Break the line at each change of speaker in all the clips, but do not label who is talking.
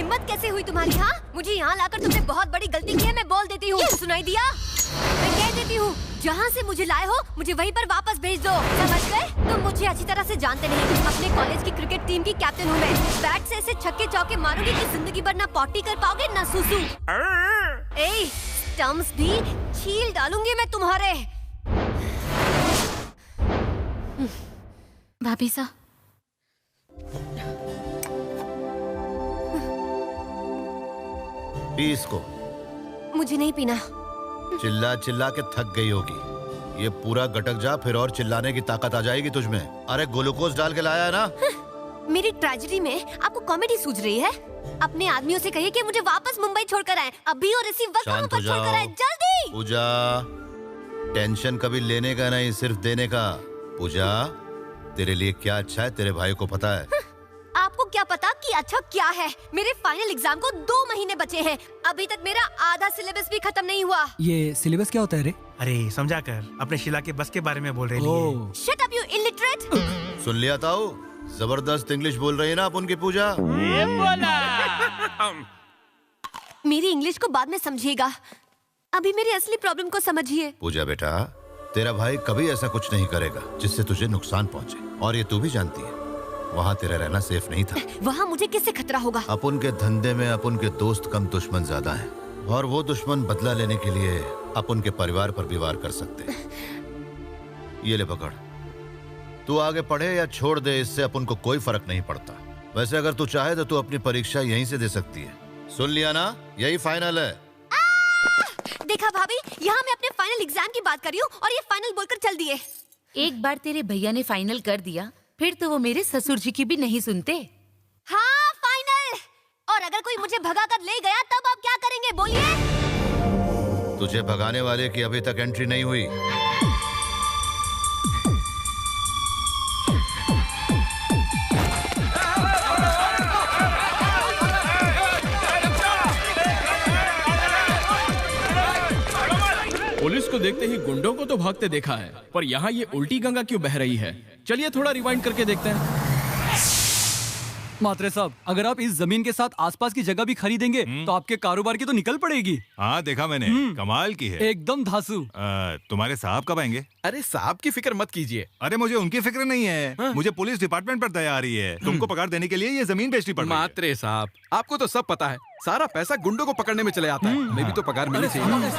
हिम्मत कैसे हुई तुम्हारी? हाँ, मुझे यहाँ लाकर तुमने बहुत बड़ी गलती की है, मैं बोल देती हूँ। सुनाई दिया? मैं कह देती हूँ, जहाँ से मुझे लाए हो मुझे वहीं पर वापस भेज दो, समझ गए? तुम मुझे अच्छी तरह से जानते नहीं, अपने कॉलेज की क्रिकेट टीम की कैप्टन हूँ मैं। बैट से ऐसे छक्के चौके मारूंगी कि जिंदगी भर ना पॉटी कर पाओगे ना सुसु। ए, स्टंप्स भी छील डालूंगी मैं तुम्हारे।
भाभी सा,
पी इसको।
मुझे नहीं पीना।
चिल्ला चिल्ला के थक गई होगी, ये पूरा गटक जा, फिर और चिल्लाने की ताकत आ जाएगी तुझमें। अरे ग्लूकोज डाल के लाया है ना?
मेरी ट्रेजेडी में आपको कॉमेडी सूझ रही है? अपने आदमियों से कहिए कि मुझे वापस मुंबई छोड़कर आए, अभी और इसी वक्त वहाँ पर छोड़कर आए, जल्दी।
पूजा, टेंशन कभी लेने का नहीं, सिर्फ देने का। पूजा, तेरे लिए क्या अच्छा है तेरे भाई को पता है।
आपको क्या पता कि अच्छा क्या है? मेरे फाइनल एग्जाम को 2 महीने बचे हैं, अभी तक मेरा आधा सिलेबस भी खत्म नहीं हुआ।
ये सिलेबस क्या होता है रे?
अरे समझा कर, अपने शीला के बस के बारे में बोल रहे हैं।
Shut up you illiterate.
सुन लिया ताऊ, जबरदस्त इंग्लिश बोल रही है ना अपन की पूजा।
ये बोला।
मेरी इंग्लिश को बाद में समझिएगा, अभी मेरी असली प्रॉब्लम को समझिए।
पूजा बेटा, तेरा भाई कभी ऐसा कुछ नहीं करेगा जिससे तुझे नुकसान पहुंचे, और ये तू भी जानती है। वहाँ तेरा रहना सेफ नहीं था।
वहाँ मुझे किससे खतरा होगा?
अपन के धंधे में अपन के दोस्त कम दुश्मन ज्यादा हैं, और वो दुश्मन बदला लेने के लिए अपन के परिवार पर भी वार कर सकते हैं। ये ले पकड़, तू आगे पढ़े या छोड़ दे, इससे अपन को कोई फर्क नहीं पड़ता। वैसे अगर तू चाहे तो तू अपनी परीक्षा यहीं से दे सकती है। सुन लिया ना, यही फाइनल है।
देखा भाभी, यहाँ मैं अपने फाइनल एग्जाम की बात कर रही हूँ और ये फाइनल बोलकर चल दिए।
एक बार तेरे भैया ने फाइनल कर दिया, फिर तो वो मेरे ससुर जी की भी नहीं सुनते।
हाँ, फाइनल। और अगर कोई मुझे भगा कर ले गया तब आप क्या करेंगे, बोलिए?
तुझे भगाने वाले की अभी तक एंट्री नहीं हुई।
पुलिस को देखते ही गुंडों को तो भागते देखा है, पर यहाँ ये उल्टी गंगा क्यों बह रही है? चलिए थोड़ा रिवाइंड करके देखते हैं।
मात्रे साहब, अगर आप इस जमीन के साथ आसपास की जगह भी खरीदेंगे तो आपके कारोबार की तो निकल पड़ेगी।
हाँ देखा मैंने, कमाल की है
एकदम धांसू।
तुम्हारे साहब कब आएंगे?
अरे साहब की फिक्र मत कीजिए।
अरे मुझे उनकी फिक्र नहीं है, मुझे पुलिस डिपार्टमेंट पर दया आ रही है। तुमको पगार देने के लिए ये जमीन बेचनी पड़ रही है।
मात्रे साहब, आपको तो सब पता है, सारा पैसा गुंडों को पकड़ने में चले जाता है। हमें भी तो पगार मिलनी चाहिए।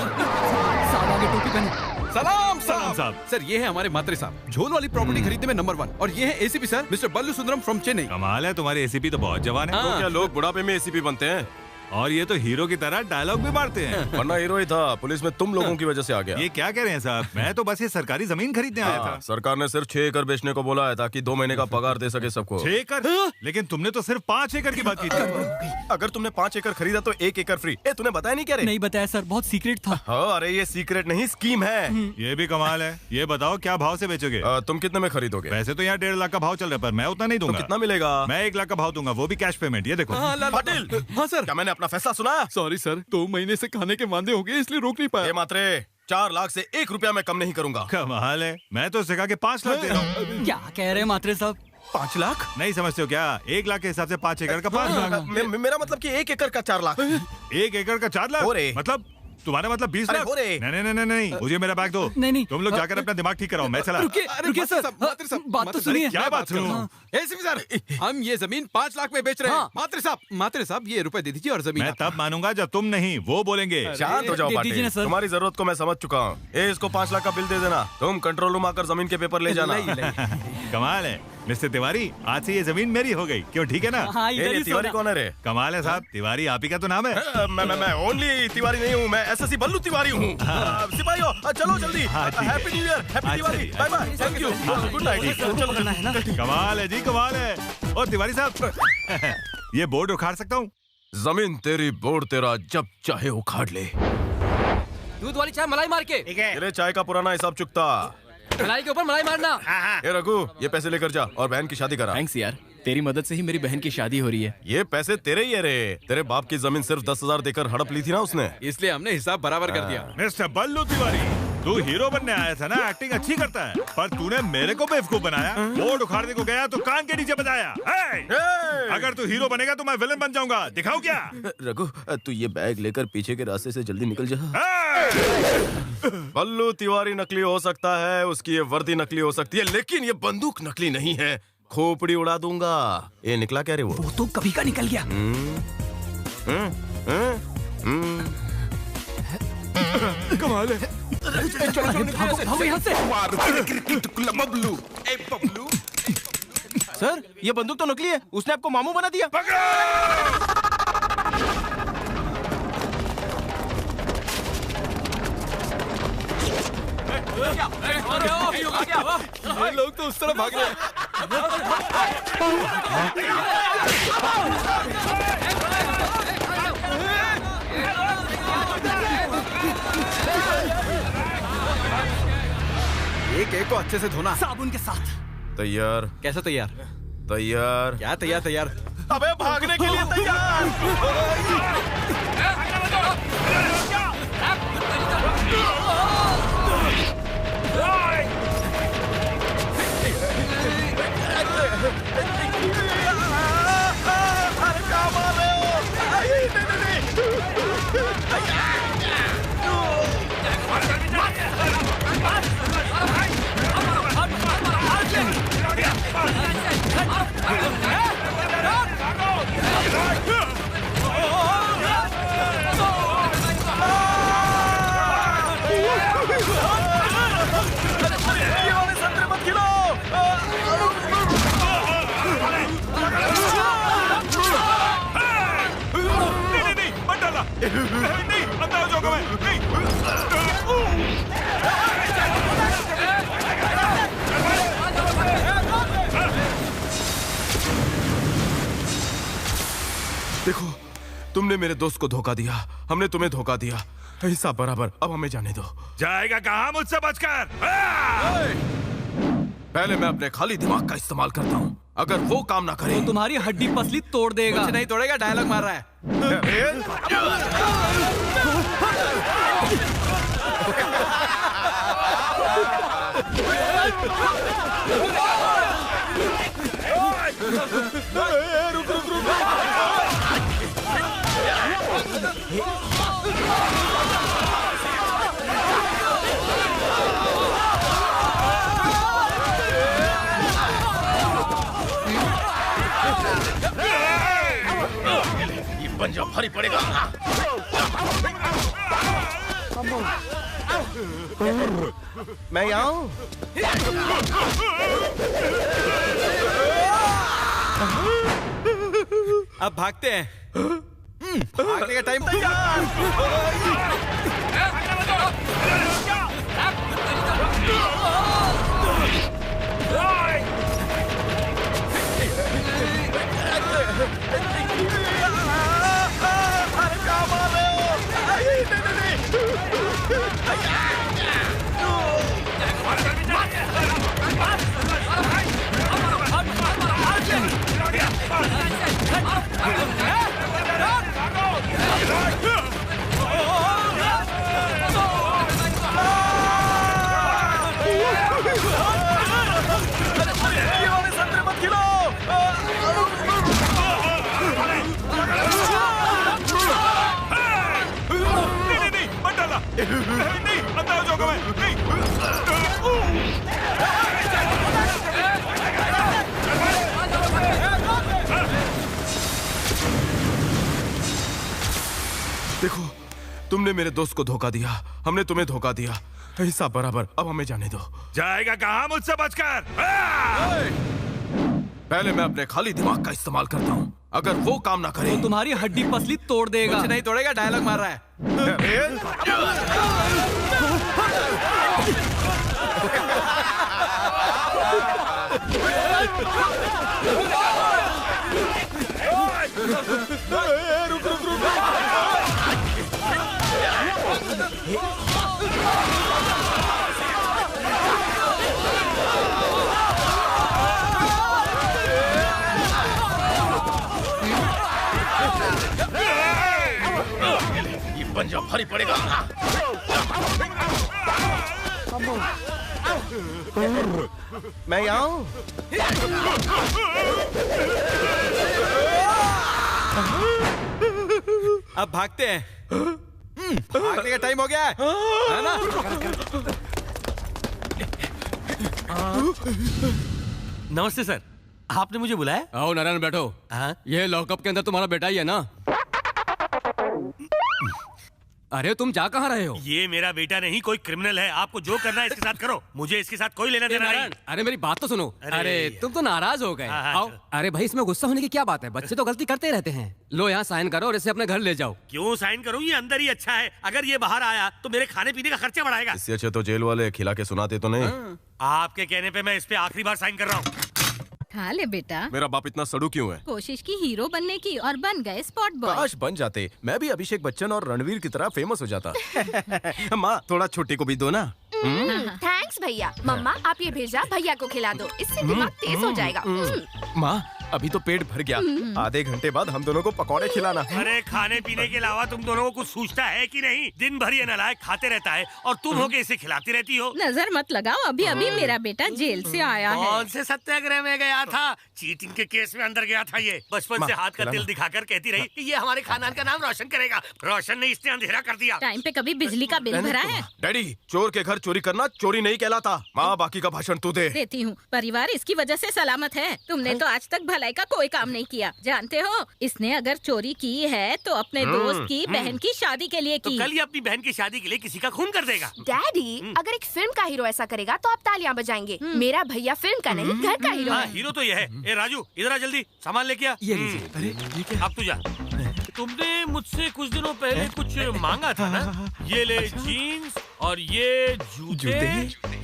साहब आगे टोपी पहने।
सलाम
सलाम साहब।
सर, ये है हमारे मात्रे साहब, झोल वाली प्रॉपर्टी खरीदने में नंबर 1। और ये है ACP sir, mister Ballu Sundaram from Chennai.
कमाल है, तुम्हारे एसीपी तो बहुत जवान है।
तो
क्या लोग बुढ़ापे में एसीपी बनते हैं?
और ये तो हीरो की तरह डायलॉग भी मारते हैं।
वरना हीरो ही था, पुलिस में तुम लोगों की वजह से आ गया।
ये क्या कह रहे हैं साहब? मैं तो बस ये सरकारी जमीन खरीदने आया था।
सरकार ने सिर्फ 6 एकड़ बेचने को बोला है ताकि 2 महीने का पगार दे सके सबको।
6 एकड़? लेकिन तुमने तो सिर्फ 5 एकड़ की बात की थी।
अगर तुमने 5 एकड़ खरीदा तो 1 एकड़ फ्री। तूने बताया नहीं क्या रे?
नहीं बताया सर, बहुत सीक्रेट था।
अरे ये सीक्रेट नहीं, स्कीम है।
ये भी कमाल है। ये बताओ क्या भाव से बेचोगे?
तुम कितने में खरीदोगे?
वैसे तो यहाँ 1.5 लाख का भाव चल रहा है, पर मैं उतना नहीं दूंगा।
कितना मिलेगा?
मैं 1 लाख का भाव दूंगा, वो भी कैश पेमेंट। ये देखो।
पाटिल, हाँ सर, क्या मैंने अपना फैसला सुना?
सॉरी सर, 2 महीने से खाने के मांदे हो गए, इसलिए रोक नहीं पाया।
मात्रे 4 लाख से 1 रुपया मैं कम नहीं करूंगा।
कमाल है, मैं तो सिखा के 5 लाख दे रहा हूँ।
क्या कह रहे हैं मात्रे साहब?
5 लाख?
नहीं समझते हो क्या? 1 लाख के हिसाब से 5 एकड़ का 5 लाख।
मेरा मतलब कि 1 एकड़ का 4 लाख।
1 एकड़ का 4 लाख? मतलब तुम्हारा मतलब 20 लाख? नहीं, मुझे मेरा बैग दो।
नहीं,
तुम लोग जाकर अपना दिमाग ठीक कराओ, मैं चला।
रुकिए सर, बात तो सुनिए।
क्या बात सुनो?
एसीपी सर, हम ये जमीन 5 लाख में बेच रहे हैं। मात्रे साहब, ये रुपए दे दीजिए और जमीन।
मैं तब मानूंगा जब तुम नहीं, वो बोलेंगे।
शांत हो जाओ पाटिल, तुम्हारी जरूरत को मैं समझ चुका हूँ। इसको 5 लाख का बिल दे देना, तुम कंट्रोल रूम आकर जमीन के पेपर ले जाना।
कमाल है मिस्टर तिवारी, आज से ये जमीन मेरी हो गई। क्यों, ठीक है ना?
ये तिवारी कौन है रे?
कमाल है साहब, तिवारी आप ही का तो नाम है।
मैं ओनली तिवारी नहीं हूँ, मैं एसएससी बल्लू तिवारी हूँ। सिपाहियों चलो जल्दी। Happy new year, happy Diwali, bye bye, thank you, good night.
कमाल है जी, कमाल है। और तिवारी साहब, ये बोर्ड उखाड़ सकता हूँ?
जमीन तेरी, बोर्ड तेरा, जब चाहे उखाड़ ले।
दूध वाली चाय मलाई मार के।
तेरे चाय का पुराना हिसाब चुकता।
मलाई के ऊपर मलाई मारना।
ए रघु, ये पैसे लेकर जा और बहन की शादी करा।
थैंक्स यार, तेरी मदद से ही मेरी बहन की शादी हो रही है।
ये पैसे तेरे ही है रे। तेरे बाप की जमीन सिर्फ 10,000 देकर हड़प ली थी ना उसने,
इसलिए हमने हिसाब बराबर कर दिया।
मिस्टर बल्लू तिवारी, तू हीरो बनने आया था ना, एक्टिंग अच्छी करता है, पर तूने मेरे को बेवकूफ बनाया। बोर्ड उखाड़ने को गया तो कान के नीचे बजाया। अगर तू हीरो बनेगा तो मैं विलन बन जाऊंगा। दिखाऊं क्या?
रघु, तू ये बैग लेकर पीछे के रास्ते से जल्दी निकल जा। बल्लू तिवारी नकली हो सकता है, उसकी ये वर्दी नकली हो सकती है, लेकिन ये बंदूक नकली नहीं है। खोपड़ी उड़ा दूंगा। ये निकला क्या रे? वो
तो कभी का निकल गया।
कमाल है।
भागो यहाँ से।
सर, ये बंदूक तो नकली है। उसने आपको मामू बना दिया।
ये लोग तो उस तरफ भाग रहे हैं।
एक एक को अच्छे से धोना।
साबुन के साथ।
तैयार?
कैसे तैयार?
तैयार?
क्या तैयार तैयार?
अबे भागने के लिए तैयार। अरे क्या मार रहे हो? नहीं, अंदर हो जाऊंगा मैं। नहीं। देखो, तुमने मेरे दोस्त को धोखा दिया, हमने तुम्हें धोखा दिया। हिसाब बराबर। अब हमें जाने दो।
जाएगा कहाँ मुझसे बचकर?
पहले मैं अपने खाली दिमाग का इस्तेमाल करता हूँ। अगर वो काम ना करे
तो तुम्हारी हड्डी पसली तोड़ देगा।
कुछ नहीं तोड़ेगा, डायलॉग मार रहा है।
रुक रुक रुक।
पंजा भारी पड़ेगा।
मैं यहाँ हूँ।
अब भागते हैं। भागने का टाइम तैयार।
अरे क्या मार रहे हो? नहीं, अंदर हो जाऊंगा मैं। नहीं। देखो, तुमने मेरे दोस्त को धोखा दिया, हमने तुम्हें धोखा दिया। हिसाब बराबर। अब हमें जाने दो।
जाएगा कहाँ मुझसे बचकर?
पहले मैं अपने खाली दिमाग का इस्तेमाल करता हूँ। अगर वो काम ना करे
तो तुम्हारी हड्डी पसली तोड़ देगा।
कुछ नहीं तोड़ेगा, डायलॉग मार रहा है।
रुक रुक रुक।
ये पंजा भारी पड़ेगा।
मैं यहाँ हूँ।
अब भागते हैं। भागने का टाइम हो गया है ना?
नमस्ते सर, आपने मुझे बुलाया?
आओ नारायण बैठो। ये लॉकअप के अंदर तुम्हारा बेटा ही है ना? अरे तुम जा कहाँ रहे हो?
ये मेरा बेटा नहीं, कोई क्रिमिनल है। आपको जो करना है इसके साथ करो, मुझे इसके साथ कोई लेना देना नहीं।
अरे मेरी बात तो सुनो। अरे तुम तो नाराज हो गए। आओ। अरे भाई इसमें गुस्सा होने की क्या बात है? बच्चे तो गलती करते रहते हैं। लो यहाँ साइन करो और इसे अपने घर ले जाओ।
क्यों साइन करूं? ये अंदर ही अच्छा है। अगर ये बाहर आया तो मेरे खाने पीने का खर्चा बढ़ाएगा।
इससे अच्छा तो जेल वाले खिला के सुनाते तो नहीं।
आपके कहने पे मैं इस पे आखिरी बार साइन कर रहा हूँ।
खा ले बेटा।
मेरा बाप इतना सड़ू क्यों है?
कोशिश की हीरो बनने की और बन गए स्पॉट बॉय।
काश बन जाते, मैं भी अभिषेक बच्चन और रणवीर की तरह फेमस हो जाता। माँ थोड़ा छोटे को भी दो ना।
थैंक्स भैया। मम्मा आप ये भेजा भैया को खिला दो, इससे दिमाग तेज हो जाएगा।
माँ अभी तो पेट भर गया, आधे घंटे बाद हम दोनों को पकौड़े खिलाना।
अरे खाने पीने के अलावा तुम दोनों को कुछ सूझता है कि नहीं? दिन भर ये नालायक खाते रहता है और तुम होके इसे खिलाती रहती हो।
नजर मत लगाओ, अभी अभी मेरा बेटा जेल से आया है।
कौन से सत्याग्रह में गया था? चीटिंग के केस में अंदर गया था ये। बचपन से हाथ का तिल दिखाकर कहती रही कि ये हमारे खानदान का नाम रोशन करेगा। रोशन ने इसने अंधेरा कर दिया।
टाइम पे कभी बिजली का बिल भरा है?
डैडी चोर के घर चोरी करना चोरी नहीं कहलाता। माँ बाकी का भाषण तू दे।
देती हूँ। परिवार इसकी वजह से सलामत है। तुमने तो आज तक भलाई का कोई काम नहीं किया। जानते हो, इसने अगर चोरी की है तो अपने दोस्त की बहन की शादी के लिए की।
तो कल ही अपनी बहन की शादी के लिए किसी का खून कर देगा।
डैडी अगर एक फिल्म का हीरो ऐसा करेगा तो आप तालियां बजाएंगे। मेरा भैया फिल्म का नहीं घर का हीरो है।
हीरो तो ये है। ए राजू इधर आ जल्दी, सामान लेके आ।
ये लीजिए। अरे ये क्या?
अब तू जा। तुमने मुझसे कुछ दिनों पहले कुछ मांगा था ना? ये ले जीन्स और ये जूते,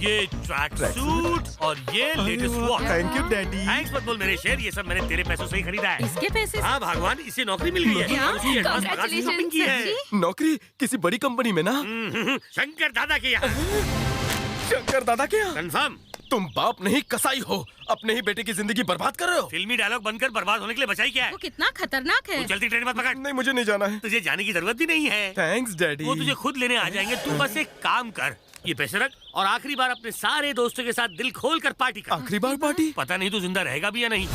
ये ट्रैक सूट और ये latest watch.
Thank you daddy.
Thanks मत बोल मेरे शेर, ये सब मैंने तेरे पैसों से ही खरीदा है।
इसके पैसे?
हाँ भगवान, इसे नौकरी मिल गई है और उसकी एडवांस पगार की शॉपिंग की है।
नौकरी किसी बड़ी कंपनी में ना?
शंकर दादा के यहाँ।
शंकर दादा के यहाँ?
कंफर्म।
तुम बाप नहीं कसाई हो, अपने ही बेटे की जिंदगी बर्बाद कर रहे हो।
फिल्मी डायलॉग बनकर बर्बाद होने के लिए बचाई क्या है?
वो कितना खतरनाक है।
जल्दी ट्रेन मत पकड़।
नहीं मुझे नहीं जाना है।
तुझे जाने की जरूरत भी नहीं है।
Thanks daddy.
वो तुझे खुद लेने आ जाएंगे। तू बस एक काम कर, ये पैसे रख और आखिरी बार अपने सारे दोस्तों के साथ दिल खोल कर पार्टी कर।
आखिरी बार पार्टी?
पता नहीं तू जिंदा रहेगा भी या नहीं।